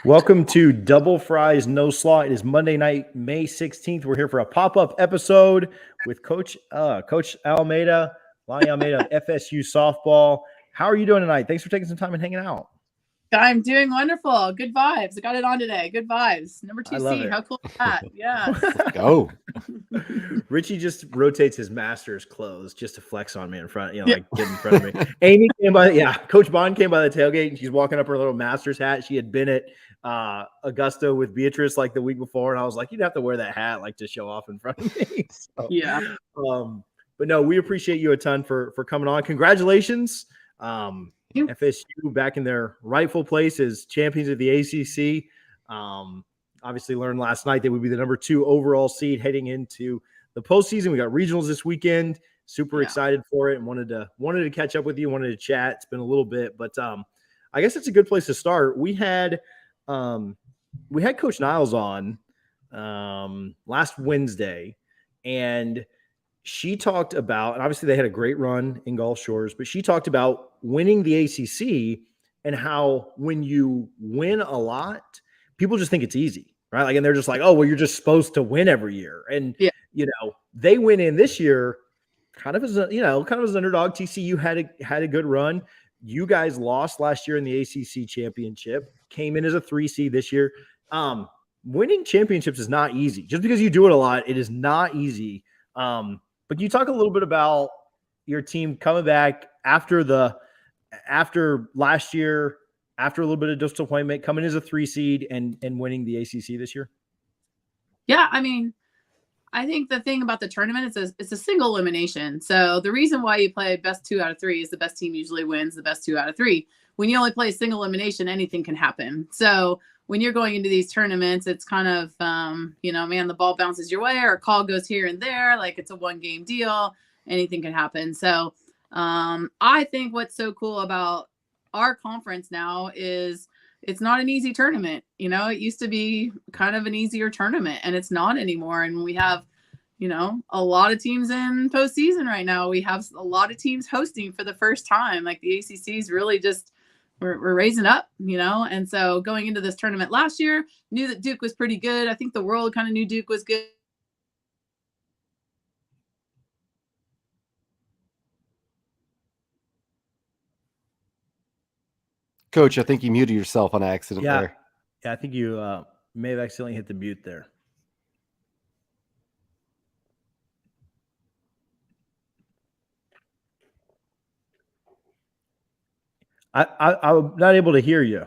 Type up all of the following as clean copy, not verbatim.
Welcome to Double Fries No Slaw. It is Monday night, May 16th. We're here for a pop-up episode with Coach Alameda, Lonni Alameda of FSU softball. How are you doing tonight? Thanks for taking some time and hanging out. I'm doing wonderful. Good vibes. I got it on today. Good vibes. Number 2 seed. How cool is that? Yeah. Go. Richie just rotates his master's clothes just to flex on me in front, like get in front of me. Amy came by, Coach Bond came by the tailgate and she's walking up her little master's hat. She had been at Augusta with Beatrice like the week before, and I was like, you'd have to wear that hat like to show off in front of me. So, yeah. But no, we appreciate you a ton for coming on. Congratulations. FSU back in their rightful place as champions of the ACC. Obviously learned last night they would be the number 2 overall seed heading into the postseason. We got regionals this weekend. Super excited for it and wanted to catch up with you. Wanted to chat. It's been a little bit, but I guess it's a good place to start. We had Coach Niles on last Wednesday, and she talked about, and obviously they had a great run in Gulf Shores, but she talked about winning the ACC and how when you win a lot, people just think it's easy, right? Like, and they're just like, oh, well, you're just supposed to win every year. And, they went in this year kind of as an underdog. TCU had a good run. You guys lost last year in the ACC Championship, came in as a 3 seed this year. Winning championships is not easy. Just because you do it a lot, it is not easy. But can you talk a little bit about your team coming back after last year, after a little bit of disappointment, coming as a 3 seed and winning the ACC this year? Yeah, I mean, I think the thing about the tournament is it's a single elimination. So the reason why you play best 2 out of 3 is the best team usually wins the best 2 out of 3. When you only play a single elimination, anything can happen. So when you're going into these tournaments, it's kind of, the ball bounces your way or a call goes here and there. Like, it's a 1-game deal. Anything can happen. So I think what's so cool about our conference now is it's not an easy tournament. It used to be kind of an easier tournament, and it's not anymore. And we have, a lot of teams in postseason right now. We have a lot of teams hosting for the first time. Like, the ACC is really just, we're raising up, and so going into this tournament last year, knew that Duke was pretty good. I think the world kind of knew Duke was good. Coach, I think you muted yourself on accident there. Yeah, I think you may have accidentally hit the mute there. I'm not able to hear you.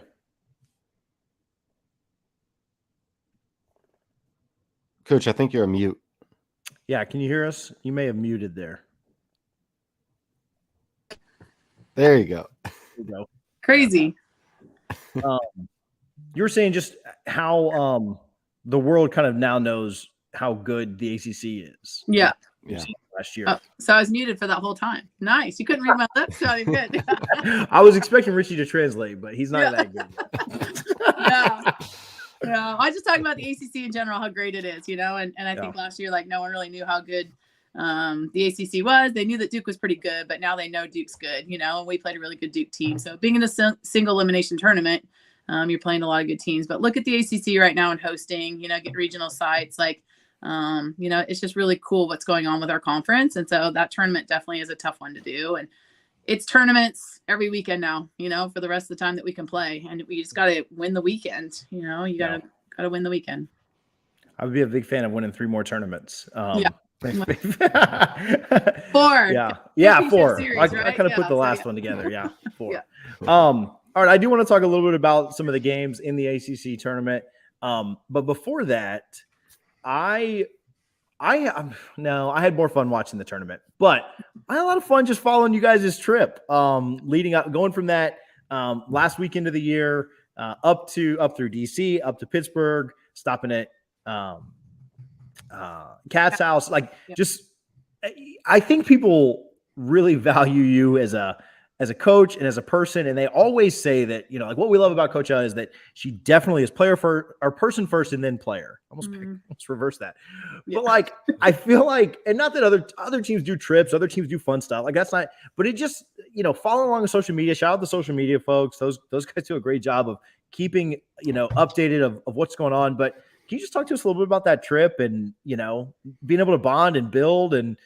Coach, I think you're on mute. Yeah, can you hear us? You may have muted there. There you go. There you go. Crazy. You were saying just how the world kind of now knows how good the ACC is. Yeah. Last year. Oh, so I was muted for that whole time. Nice. You couldn't read my lips. Sounding good. I was expecting Richie to translate, but he's not that good. Yeah. I just talking about the ACC in general, how great it is, and I think last year, like, no one really knew how good the ACC was. They knew that Duke was pretty good, but now they know Duke's good, and we played a really good Duke team. So being in a single elimination tournament, you're playing a lot of good teams. But look at the ACC right now and hosting, get regional sites. Like, it's just really cool what's going on with our conference. And so that tournament definitely is a tough one to do. And it's tournaments every weekend now, for the rest of the time that we can play. And we just got to win the weekend. You got to win the weekend. I would be a big fan of winning 3 more tournaments. 4. Yeah, 4. Series, I kind of put the last one together. Yeah, 4. Yeah. All right, I do want to talk a little bit about some of the games in the ACC tournament. But before that, I had more fun watching the tournament, but I had a lot of fun just following you guys' trip, leading up, going from that last weekend of the year up through DC, up to Pittsburgh, stopping at Cat's house. Like, just, I think people really value you as a as a coach and as a person. And they always say that, you know, like what we love about Coach Ella is that she definitely is player first or person first and then player. Almost reverse that. Yeah. But like, I feel like, and not that other teams do trips, other teams do fun stuff. Like that's not, but it just, you know, follow along on social media. Shout out the social media folks. Those guys do a great job of keeping, you know, updated of what's going on. But can you just talk to us a little bit about that trip and, you know, being able to bond and build and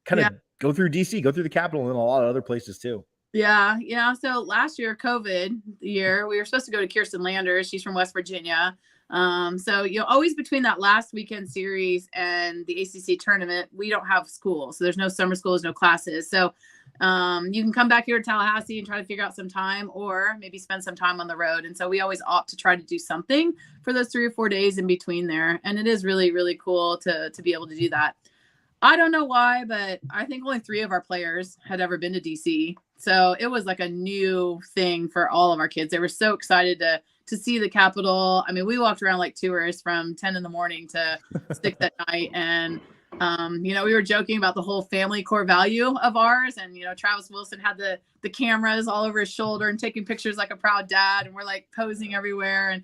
kind of go through DC, go through the Capitol and a lot of other places too? Yeah. So last year, COVID year, we were supposed to go to Kirsten Landers. She's from West Virginia. So, you know, always between that last weekend series and the ACC tournament, we don't have school. So there's no summer school, there's no classes. So you can come back here to Tallahassee and try to figure out some time or maybe spend some time on the road. And so we always opt to try to do something for those 3 or 4 days in between there. And it is really, really cool to be able to do that. I don't know why, but I think only 3 of our players had ever been to DC. So it was like a new thing for all of our kids. They were so excited to see the Capitol. I mean, we walked around like tourists from 10 in the morning to 6 at night. And, you know, we were joking about the whole family core value of ours. And, you know, Travis Wilson had the cameras all over his shoulder and taking pictures like a proud dad. And we're like posing everywhere. And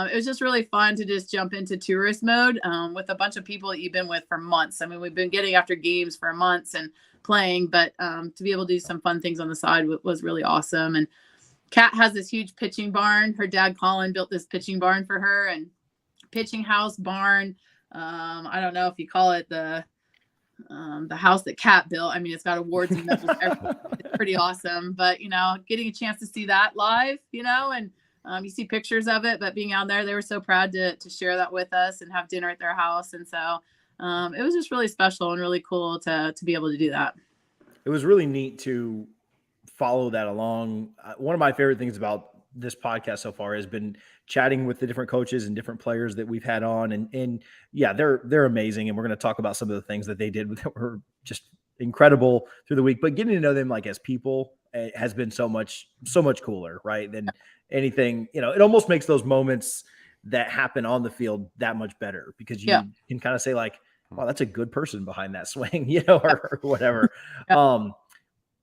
it was just really fun to just jump into tourist mode with a bunch of people that you've been with for months. I mean, we've been getting after games for months and playing, but to be able to do some fun things on the side was really awesome. And Kat has this huge pitching barn. Her dad, Colin, built this pitching barn for her and pitching house barn. I don't know if you call it the house that Kat built. I mean, it's got awards and medals. It's pretty awesome, but you know, getting a chance to see that live, you know, and you see pictures of it, but being out there, they were so proud to share that with us and have dinner at their house. And so it was just really special and really cool to be able to do that. It was really neat to follow that along. One of my favorite things about this podcast so far has been chatting with the different coaches and different players that we've had on. And yeah, they're amazing. And we're going to talk about some of the things that they did that were just incredible through the week, but getting to know them like as people has been so much cooler, right? Than anything, you know, it almost makes those moments that happen on the field that much better because you can kind of say like, wow, that's a good person behind that swing, you know, or whatever.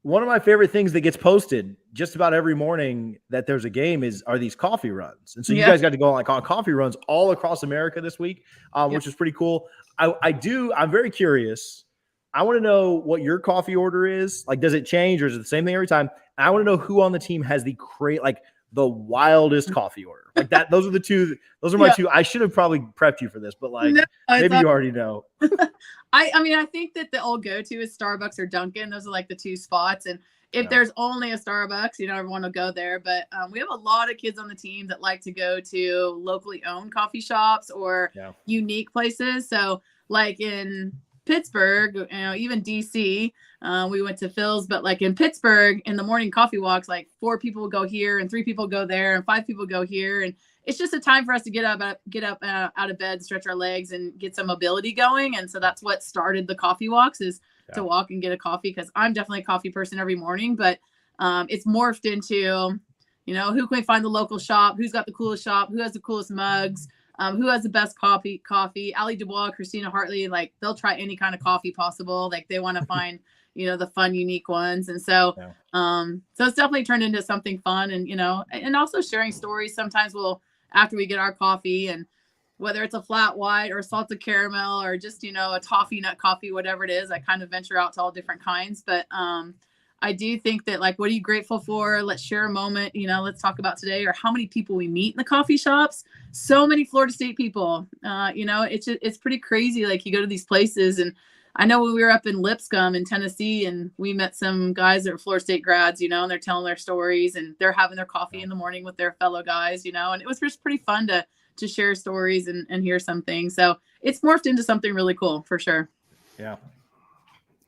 One of my favorite things that gets posted just about every morning that there's a game are these coffee runs. And so you guys got to go on coffee runs all across America this week, which is pretty cool. I'm very curious. I want to know what your coffee order is. Like, does it change or is it the same thing every time? I want to know who on the team has the wildest coffee order. Like that. Those are my two. I should have probably prepped you for this, but like maybe you already know. I mean, I think that the old go-to is Starbucks or Dunkin'. Those are like the 2 spots. And if there's only a Starbucks, you know, everyone will go there. But we have a lot of kids on the team that like to go to locally owned coffee shops or unique places. So like in Pittsburgh, you know, even DC, we went to Phil's, but like in Pittsburgh in the morning coffee walks, like 4 people will go here and 3 people go there and 5 people go here. And it's just a time for us to get up out of bed, stretch our legs and get some mobility going. And so that's what started the coffee walks is to walk and get a coffee. Cause I'm definitely a coffee person every morning, but it's morphed into, you know, who can we find the local shop? Who's got the coolest shop? Who has the coolest mugs? Who has the best coffee? Allie Dubois, Christina Hartley, like they'll try any kind of coffee possible. Like they want to find, you know, the fun, unique ones. And so, so it's definitely turned into something fun and, you know, and also sharing stories. Sometimes after we get our coffee and whether it's a flat white or salted caramel or just, you know, a toffee nut coffee, whatever it is, I kind of venture out to all different kinds. But I do think that like, what are you grateful for? Let's share a moment, you know, let's talk about today or how many people we meet in the coffee shops. So many Florida State people, you know, it's pretty crazy. Like you go to these places and I know when we were up in Lipscomb in Tennessee and we met some guys that are Florida State grads, you know, and they're telling their stories and they're having their coffee in the morning with their fellow guys, you know, and it was just pretty fun to share stories and hear some things. So it's morphed into something really cool for sure. Yeah.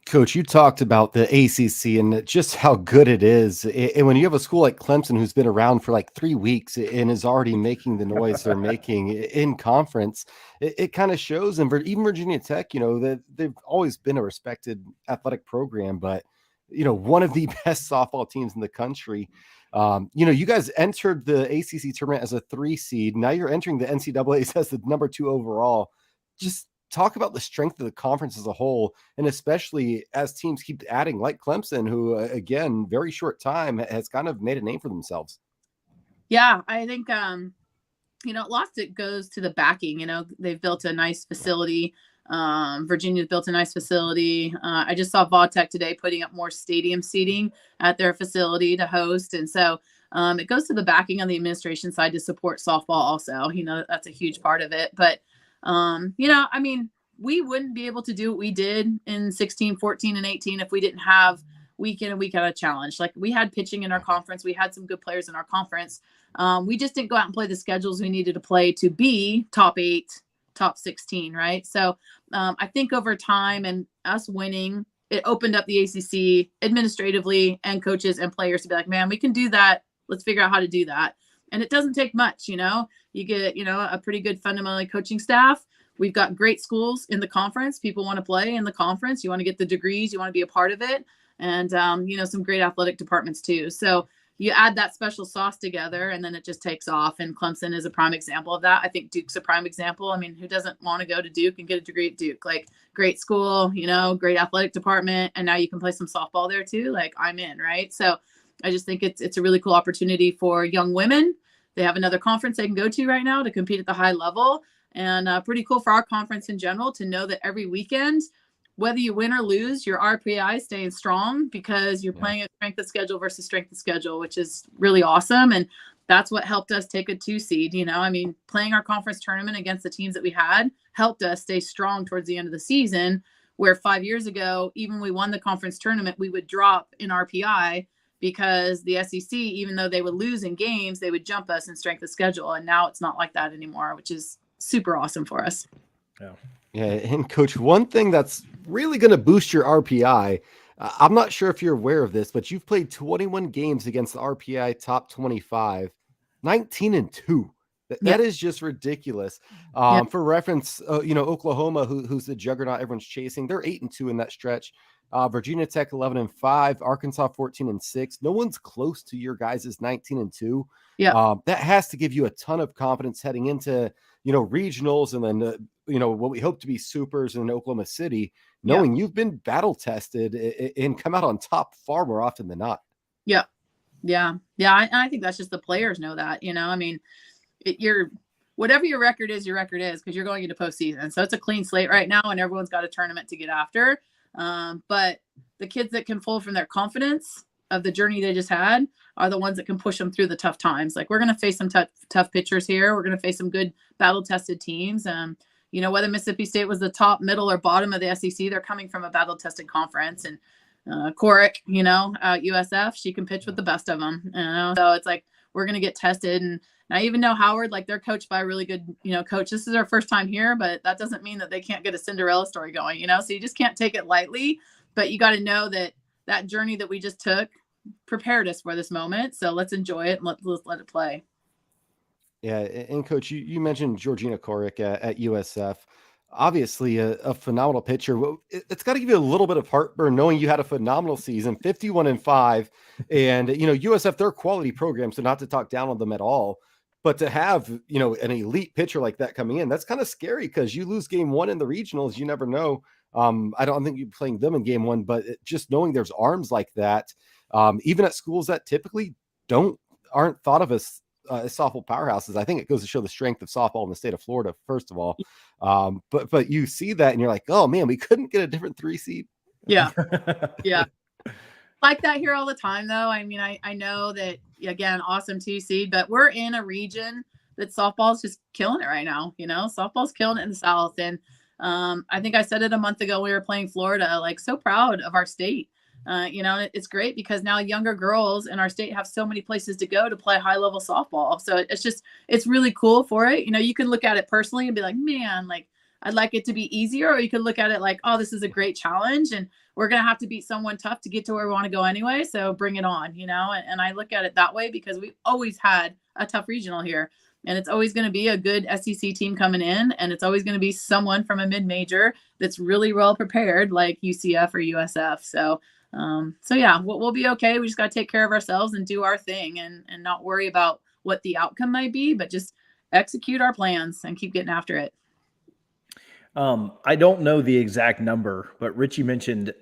Coach, you talked about the ACC and just how good it is. And when you have a school like Clemson, who's been around for like 3 weeks and is already making the noise they're making in conference, it kind of shows. And even Virginia Tech, you know, that they've always been a respected athletic program, but, you know, one of the best softball teams in the country. You know, you guys entered the ACC tournament as a 3 seed. Now you're entering the NCAAs as the number 2 overall. Just talk about the strength of the conference as a whole, and especially as teams keep adding, like Clemson, who, again, very short time has kind of made a name for themselves. Yeah, I think, lots it goes to the backing. They've built a nice facility. Virginia's built a nice facility. I just saw Vautech today putting up more stadium seating at their facility to host. And so it goes to the backing on the administration side to support softball also. That's a huge part of it. But, we wouldn't be able to do what we did in 16, 14, and 18 if we didn't have week in and week out a challenge. Like, we had pitching in our conference. We had some good players in our conference. We just didn't go out and play the schedules we needed to play to be top 8, top 16, right? So I think over time and us winning, it opened up the ACC administratively and coaches and players to be like, man, we can do that. Let's figure out how to do that. And it doesn't take much, you get, a pretty good fundamentally coaching staff. We've got great schools in the conference. People want to play in the conference. You want to get the degrees. You want to be a part of it. And, some great athletic departments too. So you add that special sauce together and then it just takes off. And Clemson is a prime example of that. I think Duke's a prime example. I mean, who doesn't want to go to Duke and get a degree at Duke? Like, great school, great athletic department. And now you can play some softball there too. Like, I'm in, right? So I just think it's a really cool opportunity for young women. They have another conference they can go to right now to compete at the high level. And pretty cool for our conference in general to know that every weekend, whether you win or lose, your RPI is staying strong because you're playing a strength of schedule versus strength of schedule, which is really awesome. And that's what helped us take a 2 seed. Playing our conference tournament against the teams that we had helped us stay strong towards the end of the season, where 5 years ago, even when we won the conference tournament, we would drop in RPI because the SEC, even though they would lose in games, they would jump us in strength of schedule. And now it's not like that anymore, which is super awesome for us. Yeah. And Coach, one thing that's really going to boost your RPI, I'm not sure if you're aware of this, but you've played 21 games against the RPI top 25, 19-2. That is just ridiculous. For reference, Oklahoma, who's the juggernaut everyone's chasing, they're 8-2 in that stretch. Virginia Tech 11-5, Arkansas 14-6. No one's close to your guys' 19-2. Yeah. That has to give you a ton of confidence heading into regionals and then what we hope to be supers in Oklahoma City, knowing you've been battle tested and come out on top far more often than not. Yeah. I think that's just the players know that. Whatever your record is because you're going into postseason. So it's a clean slate right now, and everyone's got a tournament to get after. But the kids that can pull from their confidence of the journey they just had are the ones that can push them through the tough times. Like, we're going to face some tough pitchers here. We're going to face some good battle tested teams. Whether Mississippi State was the top, middle, or bottom of the SEC, they're coming from a battle tested conference. And Coric, at USF, she can pitch with the best of them. So it's like, we're going to get tested. And I even know Howard, like, they're coached by a really good, coach. This is our first time here, but that doesn't mean that they can't get a Cinderella story going, so you just can't take it lightly. But you got to know that journey that we just took prepared us for this moment. So let's enjoy it and let's let it play. Yeah. And Coach, you mentioned Georgina Coric at USF. Obviously a phenomenal pitcher. It's got to give you a little bit of heartburn knowing you had a phenomenal season, 51-5, and USF, they're a quality program, so not to talk down on them at all, but to have an elite pitcher like that coming in, that's kind of scary because you lose game 1 in the regionals, you never know. I don't think you're playing them in game 1, but just knowing there's arms like that, even at schools that typically aren't thought of as softball powerhouses. I think it goes to show the strength of softball in the state of Florida, first of all. But you see that and you're like, oh man, we couldn't get a different 3 seed. Yeah. Like that here all the time though. I mean, I know that, again, awesome 2 seed, but we're in a region that softball's just killing it right now. Softball's killing it in the South. And I think I said it a month ago, we were playing Florida, like, so proud of our state. It's great because now younger girls in our state have so many places to go to play high level softball. So it's really cool for it. You can look at it personally and be like, man, like, I'd like it to be easier. Or you could look at it like, oh, this is a great challenge and we're going to have to beat someone tough to get to where we want to go anyway. So bring it on, and I look at it that way because we've always had a tough regional here. And it's always going to be a good SEC team coming in. And it's always going to be someone from a mid-major that's really well prepared, like UCF or USF. So yeah, we'll be okay. We just got to take care of ourselves and do our thing and not worry about what the outcome might be, but just execute our plans and keep getting after it. I don't know the exact number, but Richie mentioned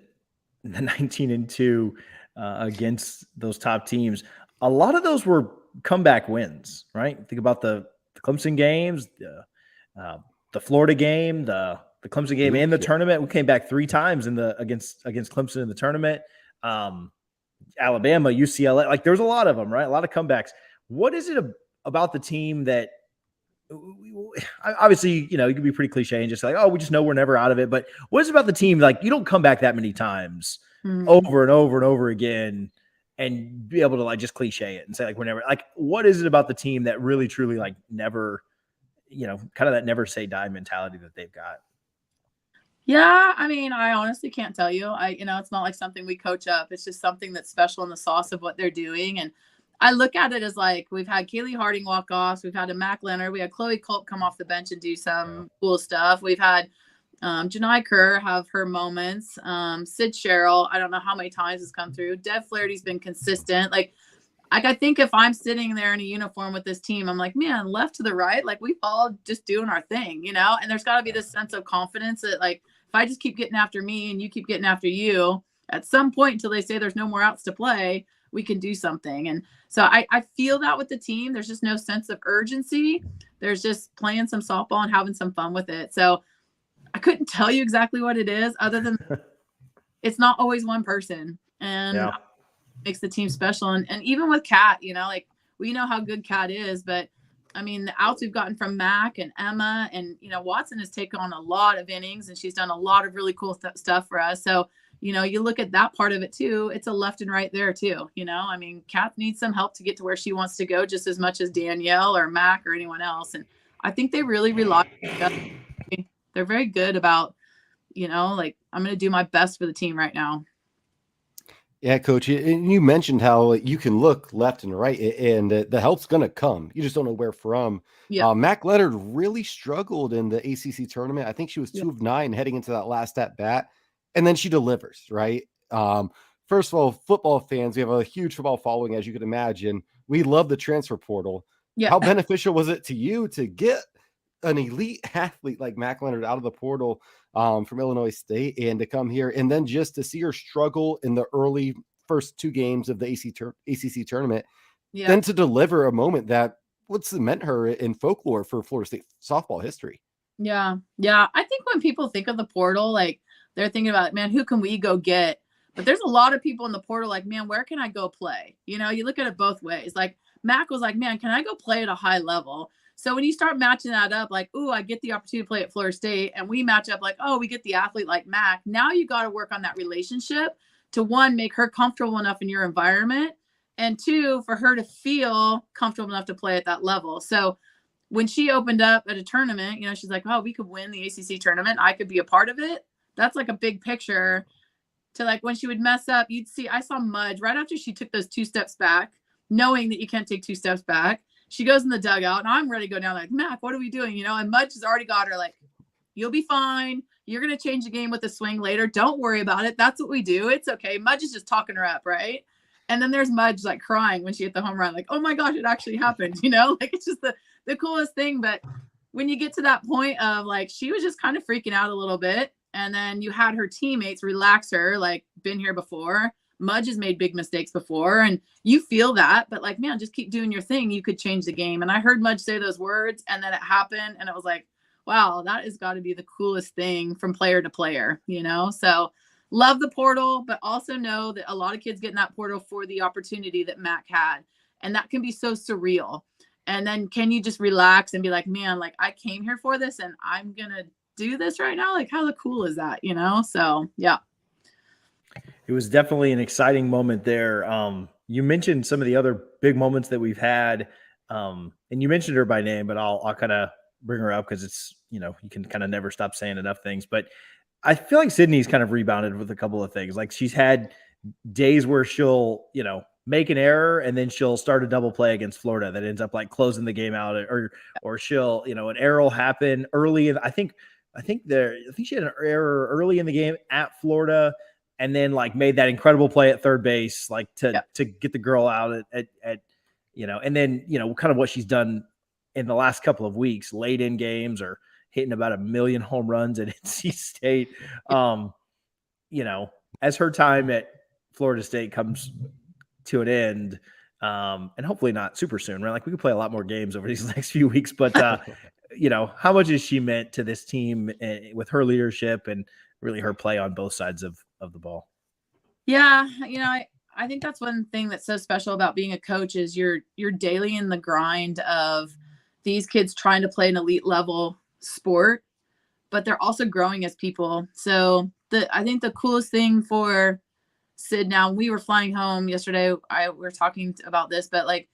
the 19-2 against those top teams. A lot of those were comeback wins, right? Think about the Clemson games, the Florida game, the Clemson game, and the tournament. We came back 3 times against Clemson in the tournament. Alabama, UCLA, like there's a lot of them, right? A lot of comebacks. What is it about the team that obviously, you can be pretty cliche and just like, oh, we just know we're never out of it. But what is it about the team? Like you don't come back that many times over and over and over again and be able to like just cliche it and say like, we're never like, what is it about the team that really truly like never, kind of that never say die mentality that they've got? Yeah, I mean, I honestly can't tell you. It's not like something we coach up. It's just something that's special in the sauce of what they're doing. And I look at it as like we've had Kaylee Harding walk offs, we've had a Mac Leonard, we had Chloe Culp come off the bench and do some cool stuff. We've had Janai Kerr have her moments. Sid Sherrill, I don't know how many times has come through. Dev Flaherty's been consistent. Like I think if I'm sitting there in a uniform with this team, I'm like, man, left to the right, like we've all just doing our thing, and there's got to be this sense of confidence that like if I just keep getting after me and you keep getting after you, at some point until they say there's no more outs to play, we can do something. And so I feel that with the team. There's just no sense of urgency. There's just playing some softball and having some fun with it. So I couldn't tell you exactly what it is other than it's not always one person. And it makes the team special. And even with Kat, like we know how good Kat is, but I mean, the outs we've gotten from Mac and Emma and, Watson has taken on a lot of innings and she's done a lot of really cool stuff for us. So, you look at that part of it too. It's a left and right there too. I mean, Kat needs some help to get to where she wants to go just as much as Danielle or Mac or anyone else. And I think they really rely on each other. They're very good about, like I'm going to do my best for the team right now. Yeah, Coach, and you mentioned how you can look left and right, and the help's going to come. You just don't know where from. Yeah. Mac Leonard really struggled in the ACC tournament. I think she was 2 of 9 heading into that last at bat, and then she delivers, right? First of all, football fans, we have a huge football following, as you could imagine. We love the transfer portal. Yeah. How beneficial was it to you to get an elite athlete like Mac Leonard out of the portal from Illinois State and to come here and then just to see her struggle in the early first 2 games of the ACC tournament, then to deliver a moment that would cement her in folklore for Florida State softball history. Yeah. I think when people think of the portal, like they're thinking about, man, who can we go get? But there's a lot of people in the portal like, man, where can I go play? You look at it both ways. Like Mac was like, man, can I go play at a high level? So when you start matching that up, like, ooh, I get the opportunity to play at Florida State, and we match up like, oh, we get the athlete like Mac. Now you got to work on that relationship to 1, make her comfortable enough in your environment, and 2, for her to feel comfortable enough to play at that level. So when she opened up at a tournament, she's like, oh, we could win the ACC tournament. I could be a part of it. That's like a big picture to like when she would mess up, you'd see, I saw Mudge right after she took those 2 steps back, knowing that you can't take 2 steps back. She goes in the dugout and I'm ready to go down like, Mac, what are we doing? And Mudge has already got her like, you'll be fine. You're going to change the game with a swing later. Don't worry about it. That's what we do. It's okay. Mudge is just talking her up. Right. And then there's Mudge like crying when she hit the home run. Like, oh my gosh, it actually happened. Like it's just the coolest thing. But when you get to that point of like, she was just kind of freaking out a little bit. And then you had her teammates relax her, like been here before. Mudge has made big mistakes before and you feel that, but like, man, just keep doing your thing. You could change the game. And I heard Mudge say those words and then it happened. And it was like, wow, that has got to be the coolest thing from player to player, So love the portal, but also know that a lot of kids get in that portal for the opportunity that Mac had. And that can be so surreal. And then can you just relax and be like, man, like I came here for this and I'm going to do this right now. Like how cool is that, So yeah. It was definitely an exciting moment there. You mentioned some of the other big moments that we've had, and you mentioned her by name, but I'll kind of bring her up because it's, you can kind of never stop saying enough things. But I feel like Sydney's kind of rebounded with a couple of things. Like she's had days where she'll, make an error and then she'll start a double play against Florida that ends up like closing the game out, or she'll, an error will happen early. I think she had an error early in the game at Florida. And then like made that incredible play at third base, like to get the girl out at and then, kind of what she's done in the last couple of weeks, late in games or, hitting about 1 million home runs at NC State. As her time at Florida State comes to an end, and hopefully not super soon, right? Like we could play a lot more games over these next few weeks, but how much has she meant to this team with her leadership and really her play on both sides of the ball? Yeah. I think that's one thing that's so special about being a coach is you're daily in the grind of these kids trying to play an elite level sport, but they're also growing as people. So I think the coolest thing for Sid, now we were flying home yesterday, we were talking about this, but like,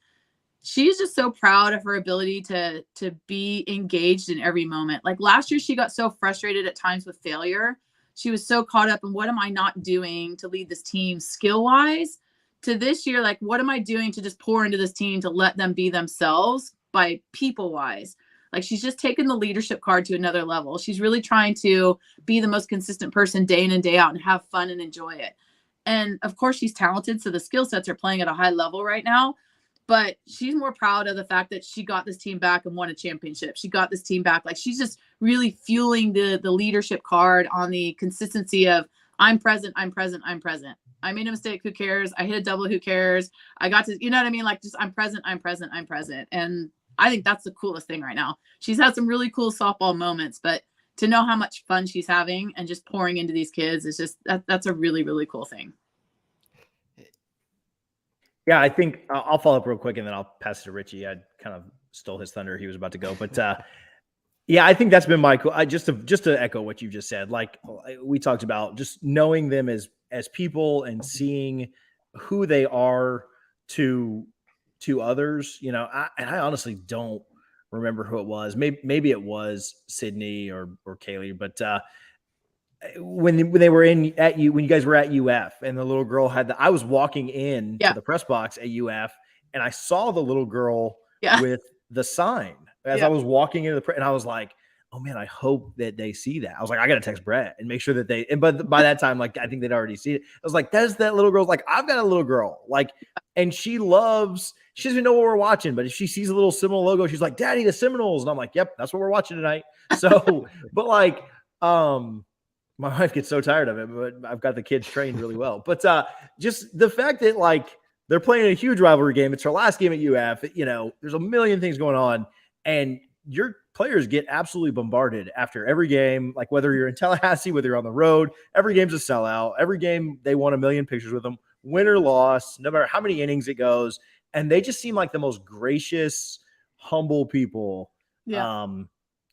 she's just so proud of her ability to be engaged in every moment. Like last year, she got so frustrated at times with failure. She was so caught up in what am I not doing to lead this team skill wise, to this year, like, what am I doing to just pour into this team to let them be themselves by people wise? Like she's just taken the leadership card to another level. She's really trying to be the most consistent person day in and day out and have fun and enjoy it. And of course she's talented. So the skill sets are playing at a high level right now, but she's more proud of the fact that she got this team back and won a championship. She got this team back. Like she's just really fueling the leadership card on the consistency of I'm present. I made a mistake. Who cares? I hit a double. Who cares? I got to, you know what I mean? Like just I'm present. And I think that's the coolest thing right now. She's had some really cool softball moments, but to know how much fun she's having and just pouring into these kids is just, that's a really, really cool thing. Yeah, I think I'll follow up real quick and then I'll pass it to Richie. I kind of stole his thunder. He was about to go, but yeah, I think that's been my cool. Just to echo what you just said, like we talked about just knowing them as people and seeing who they are to others, I honestly don't remember who it was. Maybe it was Sydney or Kaylee, but when they were when you guys were at UF and the little girl I was walking in to the press box at UF and I saw the little girl with the sign as I was walking into and I was like, oh man, I hope that they see that. I was like, I got to text Brett and make sure that but by that time, like, I think they'd already seen it. I was like, that little girl's like, I've got a little girl, like, and she doesn't even know what we're watching, but if she sees a little Seminole logo, she's like, Daddy, the Seminoles. And I'm like, yep, that's what we're watching tonight. So, but like, my wife gets so tired of it, but I've got the kids trained really well. But just the fact that like they're playing a huge rivalry game. It's her last game at UF. There's a million things going on, and your players get absolutely bombarded after every game. Like whether you're in Tallahassee, whether you're on the road, every game's a sellout. Every game they want 1 million pictures with them, win or loss, no matter how many innings it goes. And they just seem like the most gracious, humble people. Yeah.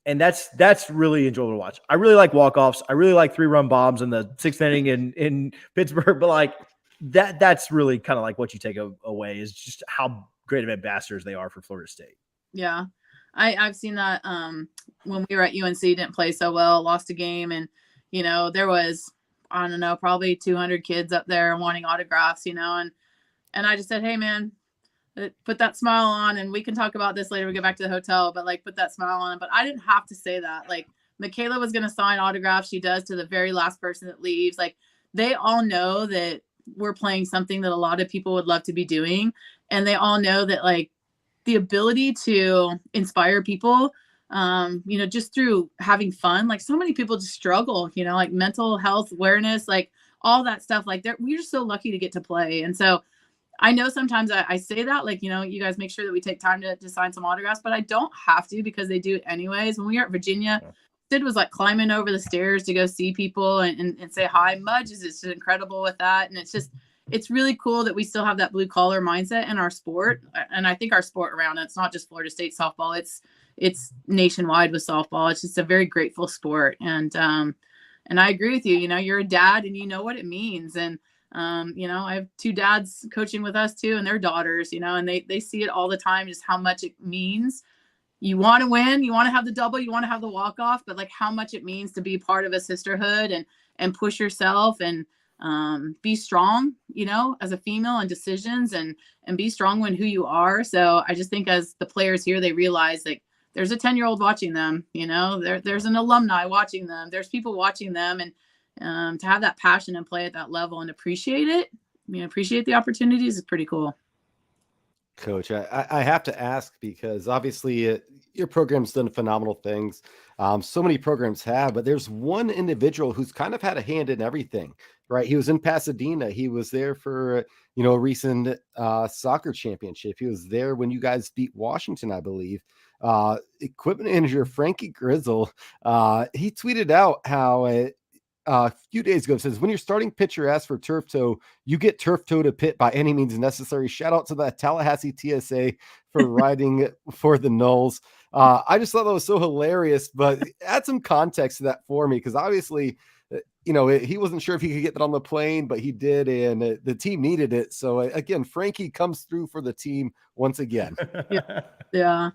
And that's really enjoyable to watch. I really like walk-offs. I really like 3-run bombs in the 6th inning in Pittsburgh. But like that's really kind of like what you take away is just how great of ambassadors they are for Florida State. Yeah. I've seen that when we were at UNC, didn't play so well, lost a game. And, there was, I don't know, probably 200 kids up there wanting autographs, and I just said, hey man, put that smile on and we can talk about this later. We get back to the hotel, but like put that smile on. But I didn't have to say that. Like Michaela was going to sign autographs. She does to the very last person that leaves. Like they all know that we're playing something that a lot of people would love to be doing. And they all know that like the ability to inspire people, just through having fun, like so many people just struggle, like mental health awareness, like all that stuff. Like we're just so lucky to get to play. And so I know sometimes I say that, like, you guys make sure that we take time to sign some autographs, but I don't have to because they do it anyways. When we were at Virginia, Sid was like climbing over the stairs to go see people and say hi. Mudge is just incredible with that. And it's really cool that we still have that blue collar mindset in our sport. And I think our sport around it's not just Florida State softball. It's nationwide with softball. It's just a very grateful sport. And I agree with you, you're a dad and you know what it means. And, I have 2 dads coaching with us too, and their daughters, and they see it all the time, just how much it means. You want to win, you want to have the double, you want to have the walk off, but like how much it means to be part of a sisterhood and push yourself and be strong, as a female in decisions and be strong when who you are. So I just think as the players here, they realize like there's a 10-year-old watching them, there's an alumni watching them, there's people watching them, and to have that passion and play at that level and appreciate it, appreciate the opportunities is pretty cool. Coach, I have to ask because obviously your program's done phenomenal things. So many programs have, but there's one individual who's kind of had a hand in everything, right? He was in Pasadena. He was there for, a recent soccer championship. He was there when you guys beat Washington, I believe. Equipment manager Frankie Grizzle, he tweeted out how a few days ago says, when you're starting pitcher asks for turf toe, you get turf toe to pit by any means necessary. Shout out to the Tallahassee TSA for riding for the Noles. I just thought that was so hilarious, but add some context to that for me, because obviously, he wasn't sure if he could get that on the plane, but he did, and the team needed it. So again, Frankie comes through for the team once again. Yeah.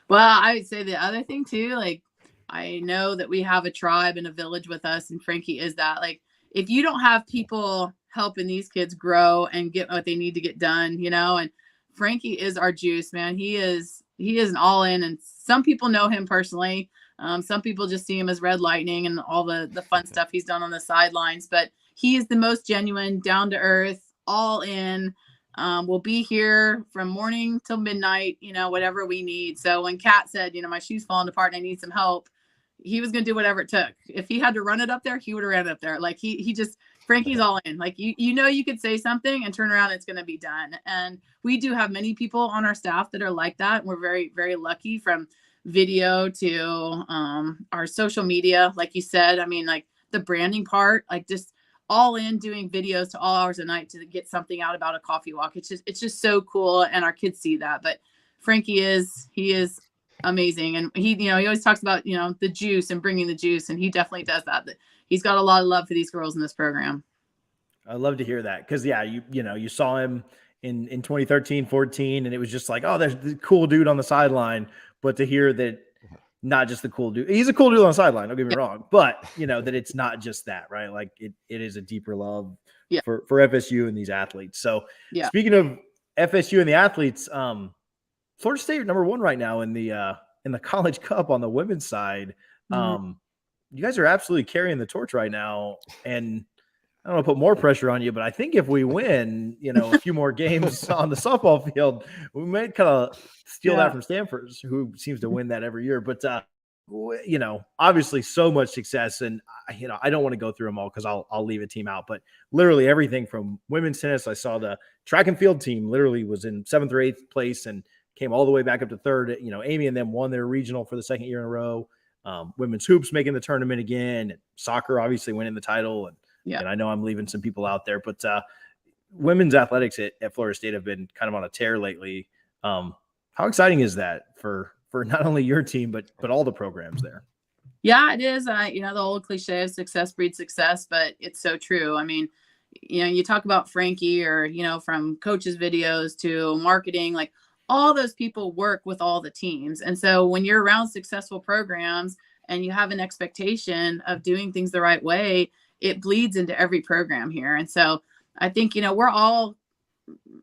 Well, I would say the other thing too, like, I know that we have a tribe and a village with us, and Frankie is that. Like, if you don't have people helping these kids grow and get what they need to get done, and Frankie is our juice, man. He is an all in, and some people know him personally. Some people just see him as Red Lightning and all the fun stuff he's done on the sidelines, but he is the most genuine, down to earth, all in. We'll be here from morning till midnight, whatever we need. So when Kat said, my shoe's falling apart and I need some help, he was going to do whatever it took. If he had to run it up there, he would have ran it up there. Like Frankie's all in. Like, you could say something and turn around, it's going to be done. And we do have many people on our staff that are like that. And we're very, very lucky, from video to our social media. Like you said, I mean, like the branding part, like just all in doing videos to all hours of night to get something out about a coffee walk. It's just so cool. And our kids see that. But Frankie is amazing. And he always talks about, the juice and bringing the juice. And he definitely does that. He's got a lot of love for these girls in this program. I love to hear that. Cause you saw him in 2013, 14, and it was just like, oh, there's the cool dude on the sideline. But to hear that, not just the cool dude, he's a cool dude on the sideline, don't get me wrong, but that it's not just that, right? Like it is a deeper love for FSU and these athletes. So speaking of FSU and the athletes, Florida State are number 1 right now in the College Cup on the women's side. You guys are absolutely carrying the torch right now. And I don't want to put more pressure on you, but I think if we win, a few more games on the softball field, we might kind of steal that from Stanford, who seems to win that every year. But, obviously so much success. And, I don't want to go through them all because I'll leave a team out. But literally everything from women's tennis, I saw the track and field team literally was in 7th or 8th place and came all the way back up to 3rd. Amy and them won their regional for the 2nd year in a row. Women's hoops making the tournament again. Soccer obviously winning the title. And I know I'm leaving some people out there, but women's athletics at Florida State have been kind of on a tear lately. How exciting is that for not only your team, but all the programs there? Yeah, it is. The old cliche of success breeds success, but it's so true. I mean, you talk about Frankie or, from coaches' videos to marketing, like all those people work with all the teams. And so when you're around successful programs and you have an expectation of doing things the right way, it bleeds into every program here. And so I think, we're all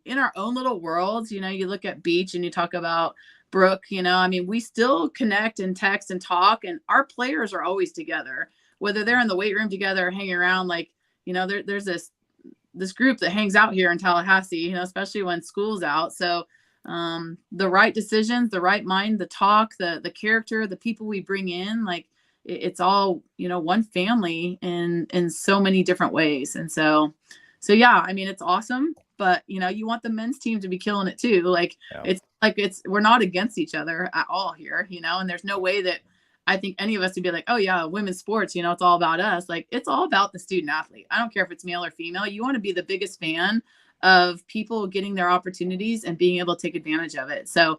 in our own little worlds. You look at Beach and you talk about Brooke, we still connect and text and talk, and our players are always together, whether they're in the weight room together or hanging around. Like, there's this group that hangs out here in Tallahassee, especially when school's out. So the right decisions, the right mind, the talk, the character, the people we bring in, like it's all, one family in so many different ways. And so yeah, it's awesome, but you want the men's team to be killing it too. Like we're not against each other at all here, and there's no way that I think any of us would be like, oh yeah, women's sports, it's all about us. Like it's all about the student athlete. I don't care if it's male or female. You want to be the biggest fan of people getting their opportunities and being able to take advantage of it. So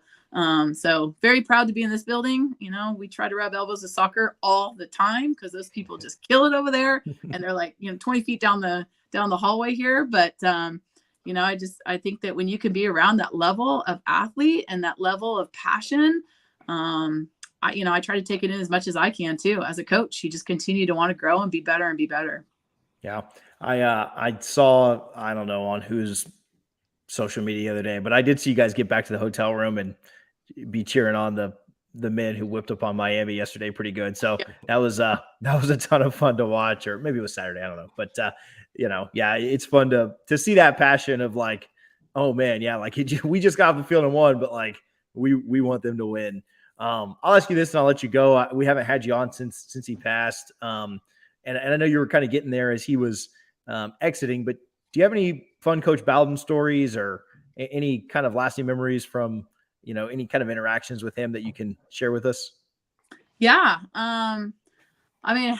very proud to be in this building. We try to rub elbows with soccer all the time because those people just kill it over there. And they're like, 20 feet down the hallway here. But, I think that when you can be around that level of athlete and that level of passion, I try to take it in as much as I can too. As a coach, you just continue to want to grow and be better and be better. Yeah. I saw, I don't know on whose social media the other day, but I did see you guys get back to the hotel room and be cheering on the men who whipped up on Miami yesterday pretty good. So that was a ton of fun to watch, or maybe it was Saturday. I don't know. But, it's fun to see that passion of like, oh man, yeah, like we just got off the field and won, but like we want them to win. I'll ask you this and I'll let you go. We haven't had you on since he passed. And I know you were kind of getting there as he was exiting, but do you have any fun Coach Bowden stories or any kind of lasting memories from, any kind of interactions with him that you can share with us? Yeah. I mean,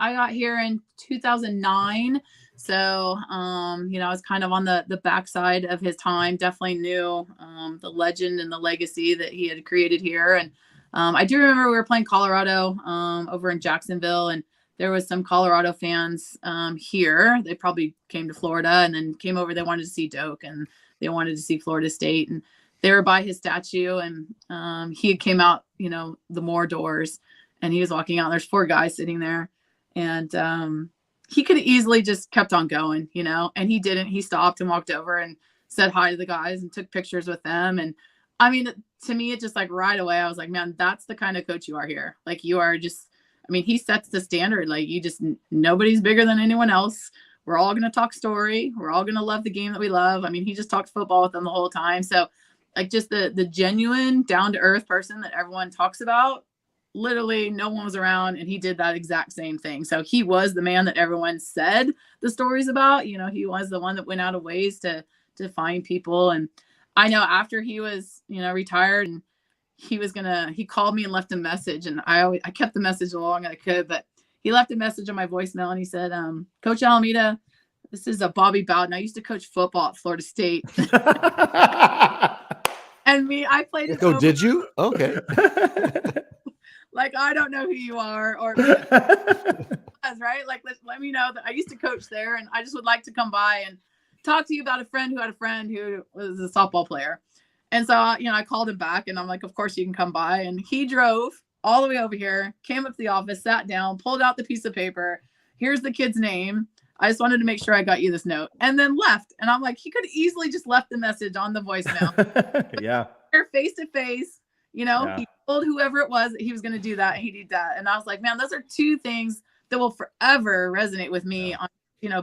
I got here in 2009. So, I was kind of on the backside of his time, definitely knew the legend and the legacy that he had created here. And I do remember we were playing Colorado over in Jacksonville, and there was some Colorado fans here. They probably came to Florida and then came over. They wanted to see Doak and they wanted to see Florida State. And they were by his statue, and he came out, the more doors, and he was walking out. There's 4 guys sitting there, and he could have easily just kept on going, and he didn't. He stopped and walked over and said hi to the guys and took pictures with them. And I mean, to me, it just like right away, I was like, man, that's the kind of coach you are here. Like you are just, he sets the standard. Like nobody's bigger than anyone else. We're all going to talk story. We're all going to love the game that we love. He just talked football with them the whole time. So like just the genuine down to earth person that everyone talks about. Literally no one was around, and he did that exact same thing. So he was the man that everyone said the stories about. He was the one that went out of ways to find people. And I know after he was, retired, and he called me and left a message, and I kept the message as long as I could, but he left a message on my voicemail, and he said, Coach Alameda, this is a Bobby Bowden. I used to coach football at Florida State. And I played it. Oh, did you? Okay. Like, I don't know who you are, or right? Like, let me know that I used to coach there, and I just would like to come by and talk to you about a friend who had a friend who was a softball player. And so, I called him back, and I'm like, of course you can come by. And he drove all the way over here, came up to the office, sat down, pulled out the piece of paper. Here's the kid's name. I just wanted to make sure I got you this note, and then left. And I'm like, he could easily just left the message on the voicemail. Yeah. Face to face. He told whoever it was that he was going to do that, and he did that. And I was like, man, those are 2 things that will forever resonate with me on,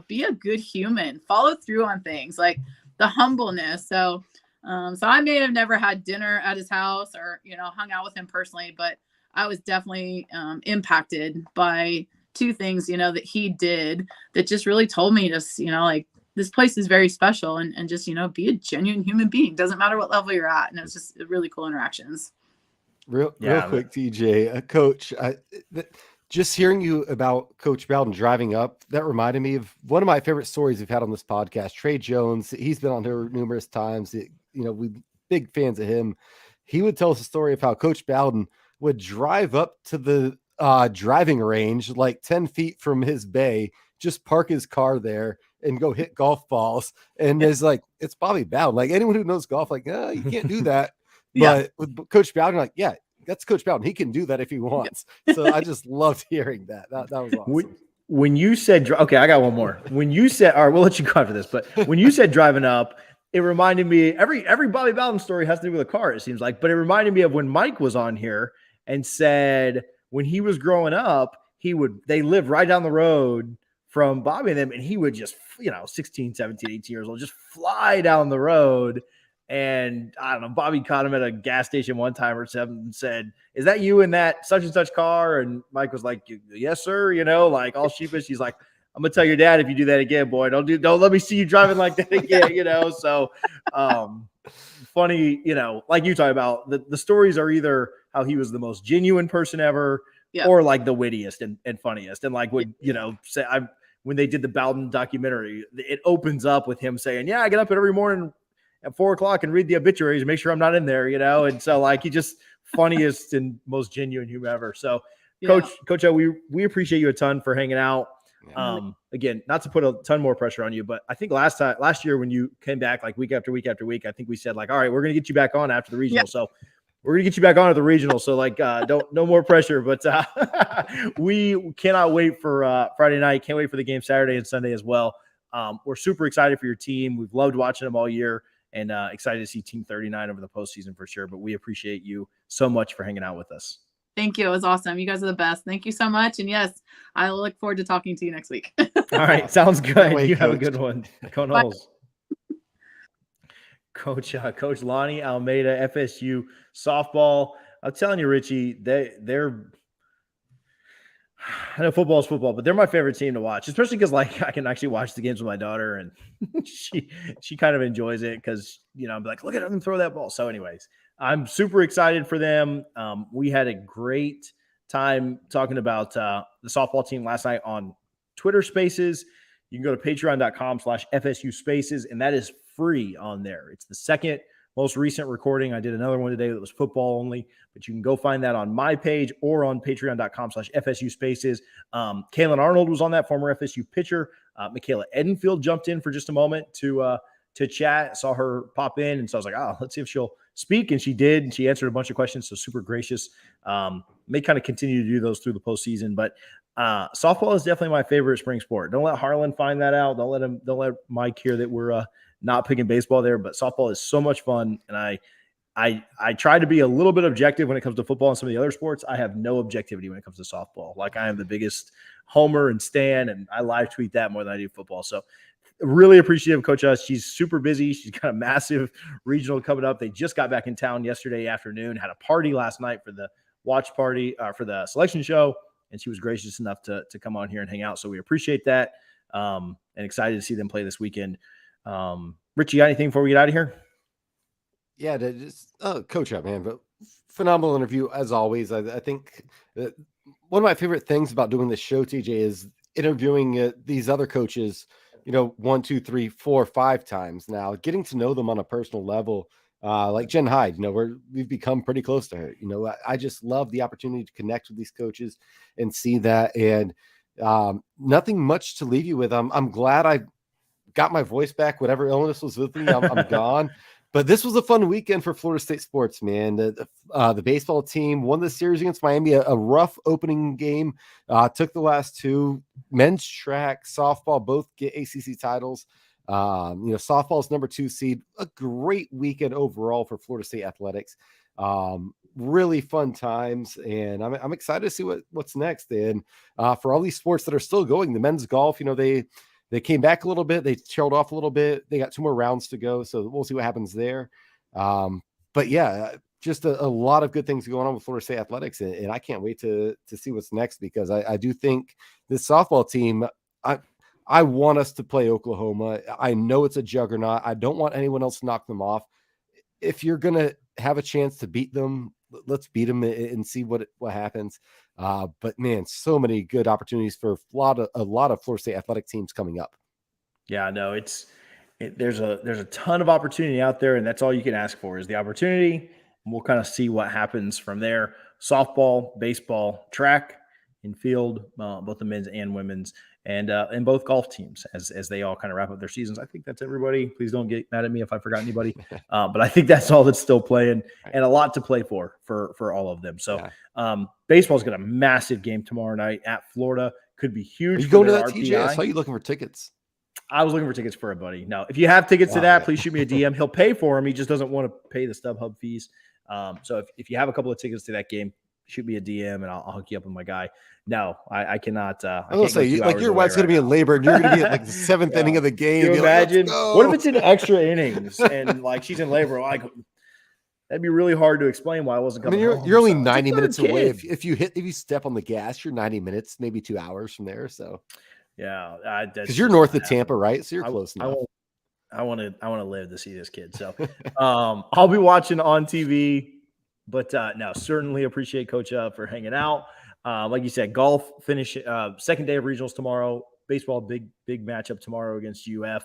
be a good human, follow through on things, like the humbleness. So I may have never had dinner at his house or, hung out with him personally, but I was definitely impacted by 2 things, that he did that just really told me just, like, this place is very special, and just, be a genuine human being. Doesn't matter what level you're at. And it was just really cool interactions. Real quick, TJ, Coach, just hearing you about Coach Bowden driving up, that reminded me of one of my favorite stories we've had on this podcast. Trey Jones, he's been on here numerous times. We big fans of him. He would tell us a story of how Coach Bowden would drive up to the driving range, like 10 feet from his bay, just park his car there and go hit golf balls. And it's like, it's Bobby Bowden. Like anyone who knows golf, like, you can't do that. But with Coach Bowden, like, yeah, that's Coach Bowden. He can do that if he wants. So I just loved hearing that. That was awesome. When you said, okay, I got one more. When you said, all right, we'll let you go after this. But when you said driving up, it reminded me, every Bobby Bowden story has to do with a car, it seems like. But it reminded me of when Mike was on here and said when he was growing up, they lived right down the road from Bobby and them, and he would just, 16, 17, 18 years old, just fly down the road. And I don't know, Bobby caught him at a gas station one time or something and said, is that you in that such and such car? And Mike was like, yes, sir. Like all sheepish. He's like, I'm going to tell your dad if you do that again, boy, don't let me see you driving like that again, So funny, like you talk about, the stories are either how he was the most genuine person ever or like the wittiest and funniest. And like would, when they did the Bowden documentary, it opens up with him saying, yeah, I get up every morning at 4:00 and read the obituaries and make sure I'm not in there, And so like, he just funniest and most genuine human ever. So Coach O, we appreciate you a ton for hanging out. Again, not to put a ton more pressure on you, but I think last year when you came back like week after week after week, I think we said like, all right, we're going to get you back on after the regional. So we're going to get you back on at the regional. So like, no more pressure, but we cannot wait for Friday night. Can't wait for the game Saturday and Sunday as well. We're super excited for your team. We've loved watching them all year. And excited to see Team 39 over the postseason for sure. But we appreciate you so much for hanging out with us. Thank you. It was awesome. You guys are the best. Thank you so much. And yes, I look forward to talking to you next week. All right. Sounds good. You have a good one. Go Noles. Coach Lonni Alameda, FSU softball. I'm telling you, Richie, they're. I know football is football, but they're my favorite team to watch, especially because like I can actually watch the games with my daughter, and she kind of enjoys it because I'm like, look at them throw that ball. So, anyways, I'm super excited for them. We had a great time talking about the softball team last night on Twitter Spaces. You can go to patreon.com/FSU Spaces, and that is free on there. It's the second most recent recording. I did another one today that was football only, but you can go find that on my page or on patreon.com/FSU Spaces. Kalen Arnold was on that, former FSU pitcher. Michaela Edenfield jumped in for just a moment to chat. Saw her pop in, and so I was like, oh, let's see if she'll speak, and she did, and she answered a bunch of questions, so super gracious. May kind of continue to do those through the postseason, but softball is definitely my favorite spring sport. Don't let Harlan find that out. Don't let Mike hear that we're not picking baseball there, but softball is so much fun. And I try to be a little bit objective when it comes to football and some of the other sports. I have no objectivity when it comes to softball. Like I am the biggest homer and stan, and I live tweet that more than I do football. So really appreciative of Coach Us. She's super busy. She's got a massive regional coming up. They just got back in town yesterday afternoon, had a party last night for the watch party for the selection show. And she was gracious enough to come on here and hang out. So we appreciate that. And excited to see them play this weekend. Richie, got anything before we get out of here? Yeah, just coach up, man. But phenomenal interview as always. I think that one of my favorite things about doing this show, TJ, is interviewing these other coaches. 1, 2, 3, 4, 5 times now, getting to know them on a personal level. Like Jen Hyde, we've become pretty close to her. I just love the opportunity to connect with these coaches and see that. And nothing much to leave you with. I'm glad I got my voice back. Whatever illness was with me, I'm gone. But this was a fun weekend for Florida State sports, man. The baseball team won the series against Miami, a rough opening game. Took the last 2. Men's track, softball, both get ACC titles. Softball's number 2 seed. A great weekend overall for Florida State athletics. Really fun times, and I'm excited to see what's next. And for all these sports that are still going, the men's golf, they came back a little bit. They trailed off a little bit. They got 2 more rounds to go, so we'll see what happens there. But yeah, just a lot of good things going on with Florida State athletics, and I can't wait to see what's next, because I do think this softball team, I want us to play Oklahoma. I know it's a juggernaut. I don't want anyone else to knock them off. If you're going to have a chance to beat them, let's beat them and see what happens. But man, so many good opportunities for a lot of Florida State athletic teams coming up. Yeah, no, there's a ton of opportunity out there, and that's all you can ask for is the opportunity. And we'll kind of see what happens from there. Softball, baseball, track, and field, both the men's and women's, and both golf teams as they all kind of wrap up their seasons. I think that's everybody. Please don't get mad at me if I forgot anybody. But I think that's all that's still playing, and a lot to play for all of them. So baseball's got a massive game tomorrow night at Florida. Could be huge. Are you going to that, TJ? I saw you looking for tickets. I was looking for tickets for a buddy. No, if you have tickets to that, please shoot me a DM. He'll pay for them. He just doesn't want to pay the StubHub fees. So if you have a couple of tickets to that game, shoot me a DM and I'll hook you up with my guy. No, I cannot. I will say, your wife's going to be in labor and you're going to be at like the 7th inning of the game. Can you imagine? What if it's in extra innings and like she's in labor? Like that'd be really hard to explain why I wasn't coming. You're only 90 minutes away. If you step on the gas, you're 90 minutes, maybe 2 hours from there. So yeah, because you're north of Tampa, right? So you're close enough. I want to live to see this kid. So I'll be watching on TV. But no, certainly appreciate Coach for hanging out. Like you said, golf finish second day of regionals tomorrow. Baseball, big matchup tomorrow against UF.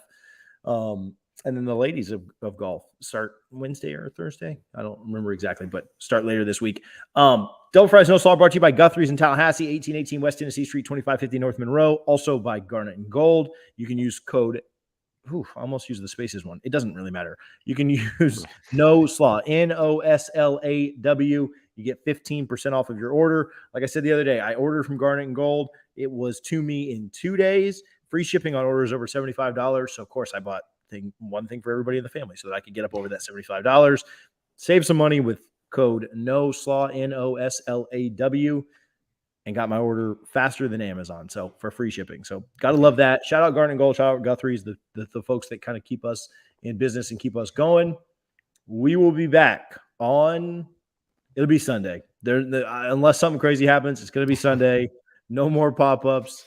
And then the ladies of golf start Wednesday or Thursday. I don't remember exactly, but start later this week. Double Fries No Slaw brought to you by Guthrie's in Tallahassee, 1818 West Tennessee Street, 2550 North Monroe. Also by Garnet and Gold. You can use code I almost use the spaces one. It doesn't really matter. You can use No Slaw, NOSLAW. You get 15% off of your order. Like I said the other day, I ordered from Garnet and Gold. It was to me in 2 days. Free shipping on orders over $75. So, of course, I bought one thing for everybody in the family so that I could get up over that $75. Save some money with code No Slaw, NOSLAW. And got my order faster than Amazon, so for free shipping. So gotta love that. Shout out Garnet and Gold, shout out Guthrie's, the folks that kind of keep us in business and keep us going. We will be back on It'll be Sunday. Unless something crazy happens, it's going to be Sunday. No more pop-ups.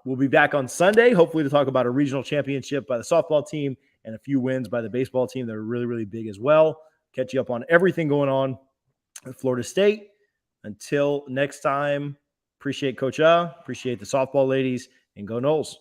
We'll be back on Sunday, hopefully to talk about a regional championship by the softball team and a few wins by the baseball team that are really, really big as well. Catch you up on everything going on at Florida State. Until next time, appreciate Coach appreciate the softball ladies, and go Noles.